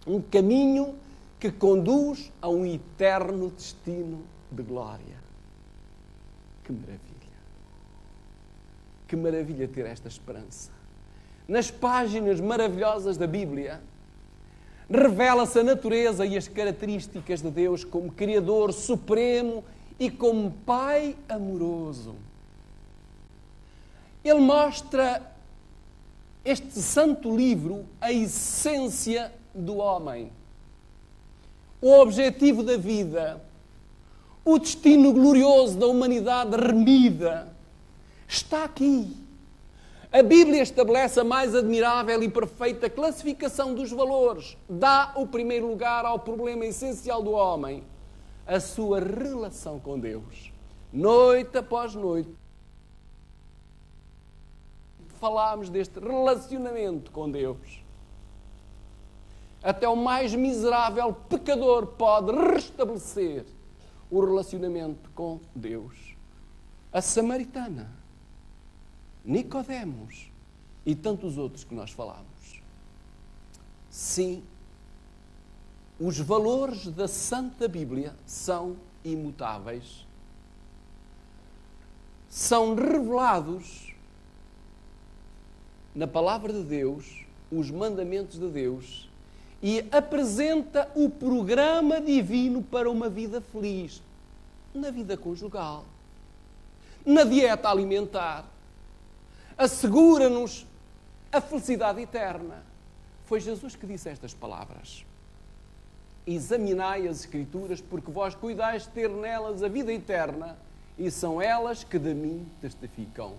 Um caminho que conduz a um eterno destino de glória. Que maravilha! Que maravilha ter esta esperança. Nas páginas maravilhosas da Bíblia, revela-se a natureza e as características de Deus como Criador supremo e como Pai amoroso. Ele mostra, este santo livro, a essência do homem, o objetivo da vida, o destino glorioso da humanidade remida. Está aqui. A Bíblia estabelece a mais admirável e perfeita classificação dos valores. Dá o primeiro lugar ao problema essencial do homem, a sua relação com Deus. Noite após noite, falámos deste relacionamento com Deus. Até o mais miserável pecador pode restabelecer o relacionamento com Deus. A samaritana, Nicodemos e tantos outros que nós falamos. Sim, os valores da Santa Bíblia são imutáveis. São revelados na Palavra de Deus, os mandamentos de Deus, e apresenta o programa divino para uma vida feliz, na vida conjugal, na dieta alimentar. Assegura-nos a felicidade eterna. Foi Jesus que disse estas palavras. Examinai as Escrituras, porque vós cuidais de ter nelas a vida eterna, e são elas que de mim testificam.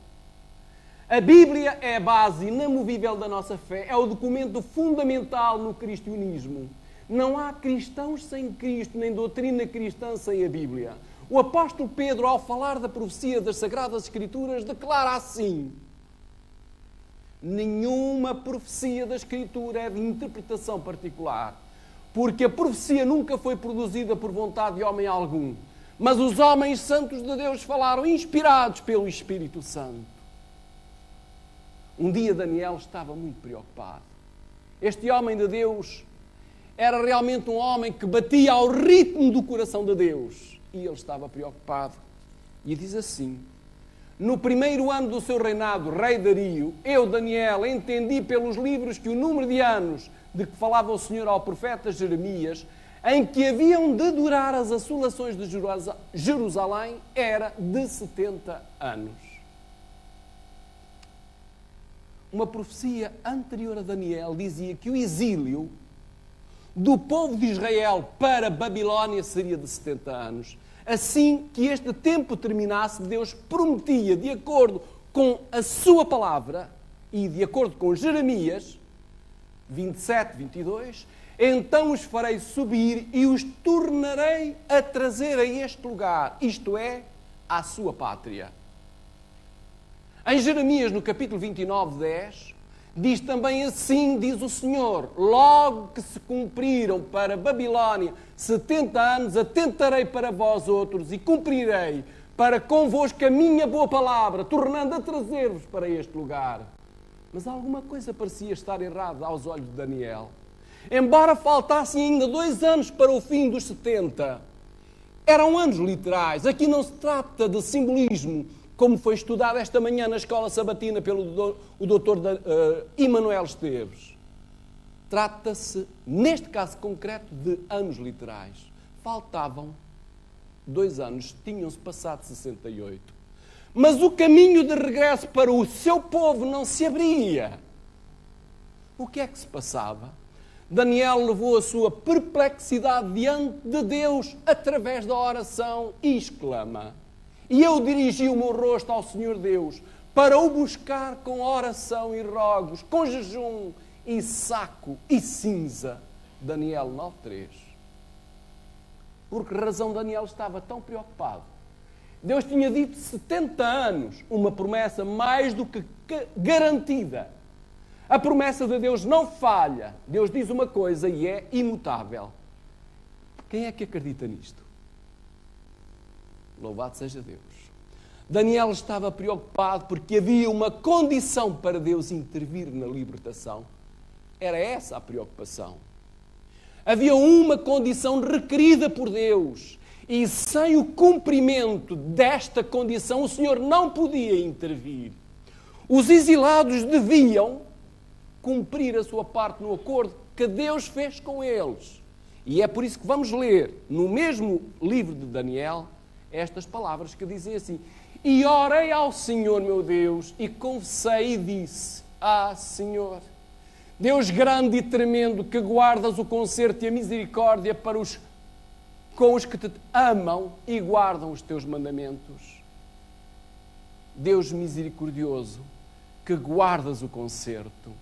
A Bíblia é a base inamovível da nossa fé, é o documento fundamental no cristianismo. Não há cristãos sem Cristo, nem doutrina cristã sem a Bíblia. O apóstolo Pedro, ao falar da profecia das Sagradas Escrituras, declara assim: nenhuma profecia da Escritura é de interpretação particular, porque a profecia nunca foi produzida por vontade de homem algum, mas os homens santos de Deus falaram inspirados pelo Espírito Santo. Um dia Daniel estava muito preocupado. Este homem de Deus era realmente um homem que batia ao ritmo do coração de Deus. E ele estava preocupado. E diz assim: no primeiro ano do seu reinado, rei Dario, eu, Daniel, entendi pelos livros que o número de anos de que falava o Senhor ao profeta Jeremias, em que haviam de durar as assolações de Jerusalém, era de 70 anos. Uma profecia anterior a Daniel dizia que o exílio do povo de Israel para a Babilónia seria de 70 anos. Assim que este tempo terminasse, Deus prometia, de acordo com a sua palavra e de acordo com Jeremias 27, 22, então os farei subir e os tornarei a trazer a este lugar, isto é, à sua pátria. Em Jeremias, no capítulo 29, 10, diz também assim, diz o Senhor: logo que se cumpriram para Babilónia 70 anos, atentarei para vós outros e cumprirei para convosco a minha boa palavra, tornando a trazer-vos para este lugar. Mas alguma coisa parecia estar errada aos olhos de Daniel. Embora faltassem ainda 2 anos para o fim dos 70, eram anos literais. Aqui não se trata de simbolismo, como foi estudado esta manhã na escola sabatina pelo doutor Emanuel Esteves. Trata-se, neste caso concreto, de anos literais. Faltavam 2 anos, tinham-se passado 68. Mas o caminho de regresso para o seu povo não se abria. O que é que se passava? Daniel levou a sua perplexidade diante de Deus através da oração e exclama: e eu dirigi o meu rosto ao Senhor Deus para o buscar com oração e rogos, com jejum e saco e cinza. Daniel 9:3. Por que razão Daniel estava tão preocupado? Deus tinha dito 70 anos, uma promessa mais do que garantida. A promessa de Deus não falha. Deus diz uma coisa e é imutável. Quem é que acredita nisto? Louvado seja Deus. Daniel estava preocupado porque havia uma condição para Deus intervir na libertação. Era essa a preocupação. Havia uma condição requerida por Deus. E sem o cumprimento desta condição, o Senhor não podia intervir. Os exilados deviam cumprir a sua parte no acordo que Deus fez com eles. E é por isso que vamos ler, no mesmo livro de Daniel, estas palavras que dizem assim: e orei ao Senhor meu Deus, e confessei e disse: ah, Senhor, Deus grande e tremendo, que guardas o conserto e a misericórdia para com os que te amam e guardam os teus mandamentos. Deus misericordioso, que guardas o conserto.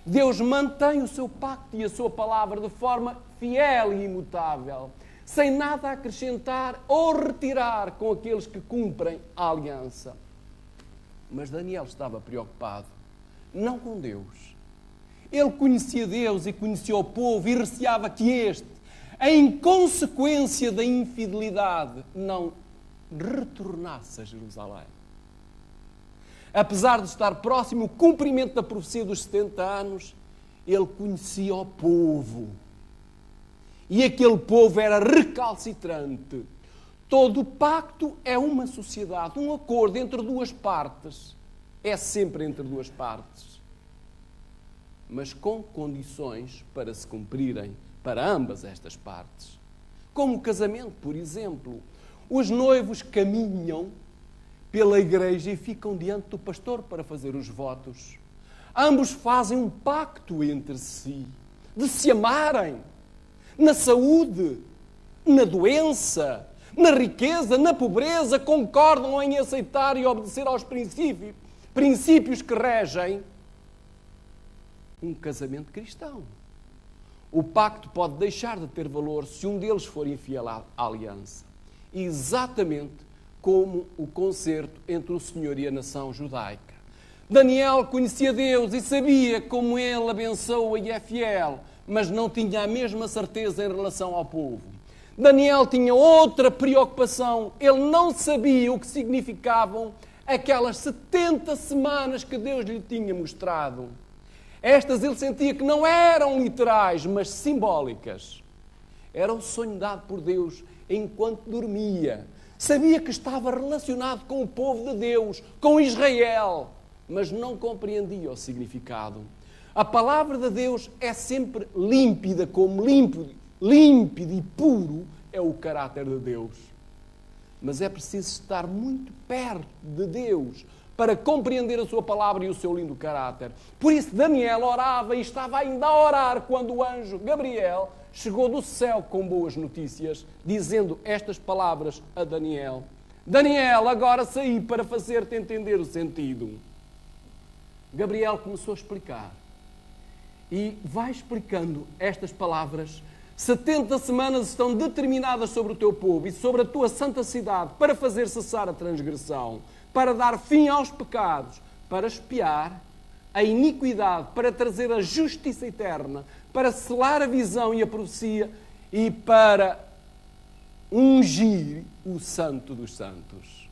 Deus mantém o seu pacto e a sua palavra de forma fiel e imutável, sem nada acrescentar ou retirar com aqueles que cumprem a aliança. Mas Daniel estava preocupado, não com Deus. Ele conhecia Deus e conhecia o povo e receava que este, em consequência da infidelidade, não retornasse a Jerusalém. Apesar de estar próximo o cumprimento da profecia dos 70 anos, ele conhecia o povo. E aquele povo era recalcitrante. Todo pacto é uma sociedade, um acordo entre duas partes. É sempre entre duas partes. Mas com condições para se cumprirem para ambas estas partes. Como o casamento, por exemplo. Os noivos caminham pela igreja e ficam diante do pastor para fazer os votos. Ambos fazem um pacto entre si, de se amarem, na saúde, na doença, na riqueza, na pobreza, concordam em aceitar e obedecer aos princípios que regem um casamento cristão. O pacto pode deixar de ter valor se um deles for infiel à aliança. Exatamente como o concerto entre o Senhor e a nação judaica. Daniel conhecia Deus e sabia como Ele abençoa e é fiel, mas não tinha a mesma certeza em relação ao povo. Daniel tinha outra preocupação. Ele não sabia o que significavam aquelas 70 semanas que Deus lhe tinha mostrado. Estas ele sentia que não eram literais, mas simbólicas. Era o sonho dado por Deus enquanto dormia. Sabia que estava relacionado com o povo de Deus, com Israel, mas não compreendia o significado. A palavra de Deus é sempre límpida, como límpido e puro é o caráter de Deus. Mas é preciso estar muito perto de Deus para compreender a sua palavra e o seu lindo caráter. Por isso Daniel orava e estava ainda a orar quando o anjo Gabriel chegou do céu com boas notícias, dizendo estas palavras a Daniel: Daniel, agora saí para fazer-te entender o sentido. Gabriel começou a explicar. E vai explicando estas palavras. 70 semanas estão determinadas sobre o teu povo e sobre a tua santa cidade para fazer cessar a transgressão, para dar fim aos pecados, para expiar a iniquidade, para trazer a justiça eterna, para selar a visão e a profecia e para ungir o Santo dos Santos.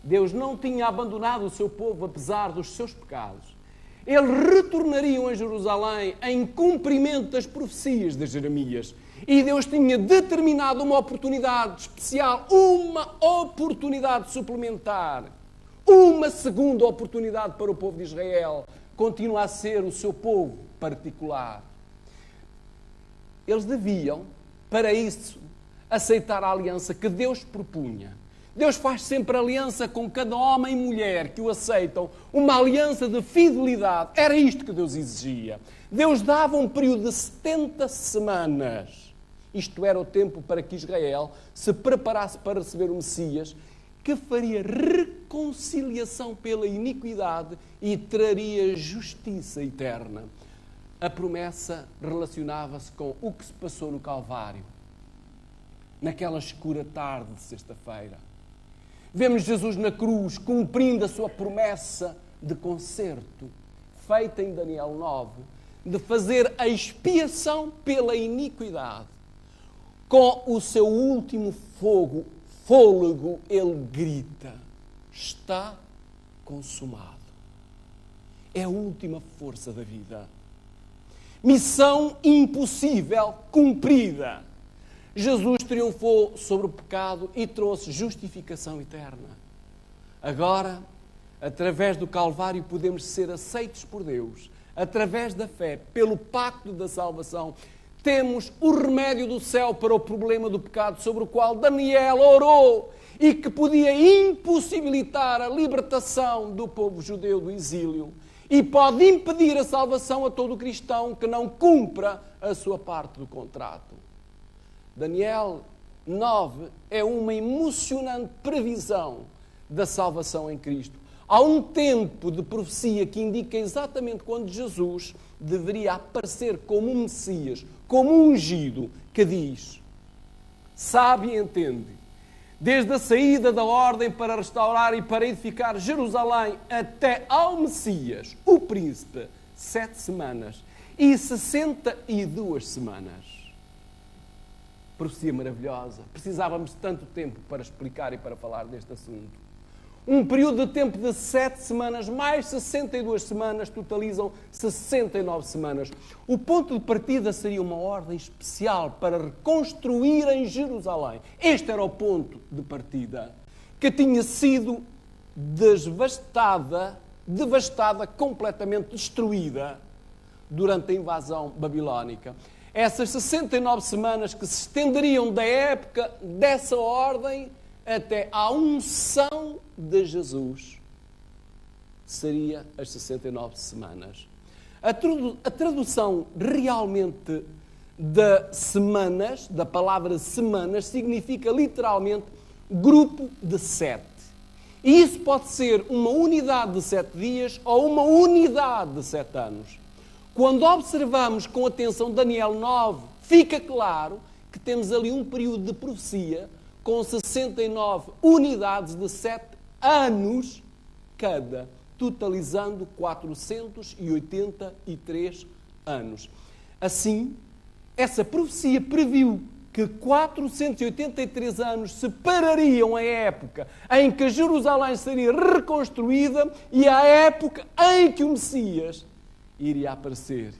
Deus não tinha abandonado o seu povo apesar dos seus pecados. Eles retornariam a Jerusalém em cumprimento das profecias de Jeremias. E Deus tinha determinado uma oportunidade especial, uma oportunidade suplementar, uma segunda oportunidade para o povo de Israel. Continua a ser o seu povo particular. Eles deviam, para isso, aceitar a aliança que Deus propunha. Deus faz sempre aliança com cada homem e mulher que o aceitam, uma aliança de fidelidade. Era isto que Deus exigia. Deus dava um período de 70 semanas. Isto era o tempo para que Israel se preparasse para receber o Messias, que faria reconciliação pela iniquidade e traria justiça eterna. A promessa relacionava-se com o que se passou no Calvário, naquela escura tarde de sexta-feira. Vemos Jesus na cruz cumprindo a sua promessa de conserto, feita em Daniel 9, de fazer a expiação pela iniquidade. Com o seu último fôlego, ele grita: está consumado. É a última força da vida. Missão impossível cumprida. Jesus triunfou sobre o pecado e trouxe justificação eterna. Agora, através do Calvário, podemos ser aceitos por Deus. Através da fé, pelo pacto da salvação, temos o remédio do céu para o problema do pecado sobre o qual Daniel orou e que podia impossibilitar a libertação do povo judeu do exílio e pode impedir a salvação a todo cristão que não cumpra a sua parte do contrato. Daniel 9 é uma emocionante previsão da salvação em Cristo. Há um tempo de profecia que indica exatamente quando Jesus deveria aparecer como um Messias, como um ungido, que diz: sabe e entende, desde a saída da ordem para restaurar e para edificar Jerusalém até ao Messias, o príncipe, 7 semanas e 62 semanas. Profecia maravilhosa. Precisávamos de tanto tempo para explicar e para falar deste assunto. Um período de tempo de 7 semanas, mais 62 semanas, totalizam 69 semanas. O ponto de partida seria uma ordem especial para reconstruir em Jerusalém. Este era o ponto de partida, que tinha sido devastada, completamente destruída durante a invasão babilónica. Essas 69 semanas que se estenderiam da época dessa ordem até à unção de Jesus, seria as 69 semanas. A tradução realmente de semanas, da palavra semanas, significa literalmente grupo de 7. E isso pode ser uma unidade de 7 dias ou uma unidade de 7 anos. Quando observamos com atenção Daniel 9, fica claro que temos ali um período de profecia com 69 unidades de 7 anos cada, totalizando 483 anos. Assim, essa profecia previu que 483 anos separariam a época em que Jerusalém seria reconstruída e a época em que o Messias iria aparecer.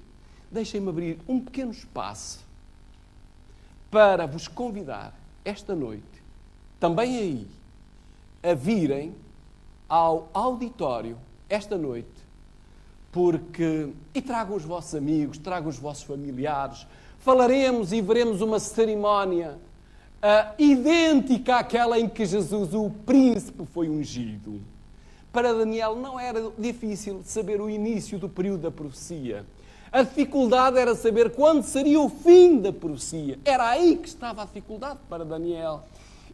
Deixem-me abrir um pequeno espaço para vos convidar esta noite, também aí, a virem ao auditório esta noite, e tragam os vossos amigos, tragam os vossos familiares, falaremos e veremos uma cerimónia idêntica àquela em que Jesus, o príncipe, foi ungido. Para Daniel não era difícil saber o início do período da profecia. A dificuldade era saber quando seria o fim da profecia. Era aí que estava a dificuldade para Daniel.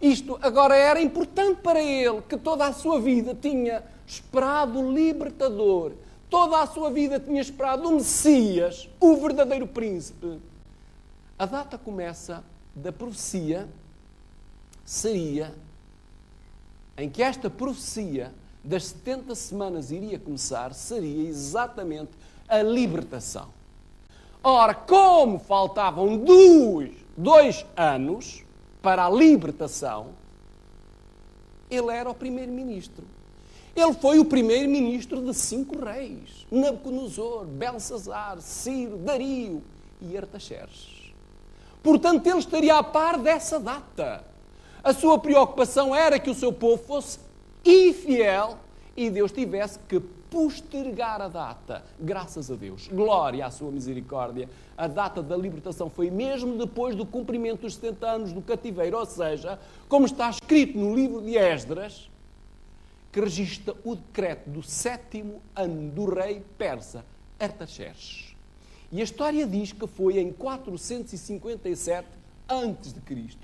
Isto agora era importante para ele, que toda a sua vida tinha esperado o libertador. Toda a sua vida tinha esperado o Messias, o verdadeiro príncipe. A data começa da profecia seria em que esta profecia das 70 semanas iria começar, seria exatamente a libertação. Ora, como faltavam dois anos para a libertação, ele era o primeiro-ministro. Ele foi o primeiro-ministro de 5 reis: Nabucodonosor, Belsazar, Ciro, Dario e Artaxerxes. Portanto, ele estaria a par dessa data. A sua preocupação era que o seu povo fosse infiel e Deus tivesse que postergar a data. Graças a Deus. Glória à sua misericórdia. A data da libertação foi mesmo depois do cumprimento dos 70 anos do cativeiro, ou seja, como está escrito no livro de Esdras, que registra o decreto do 7º ano do rei persa Artaxerxes. E a história diz que foi em 457 a.C.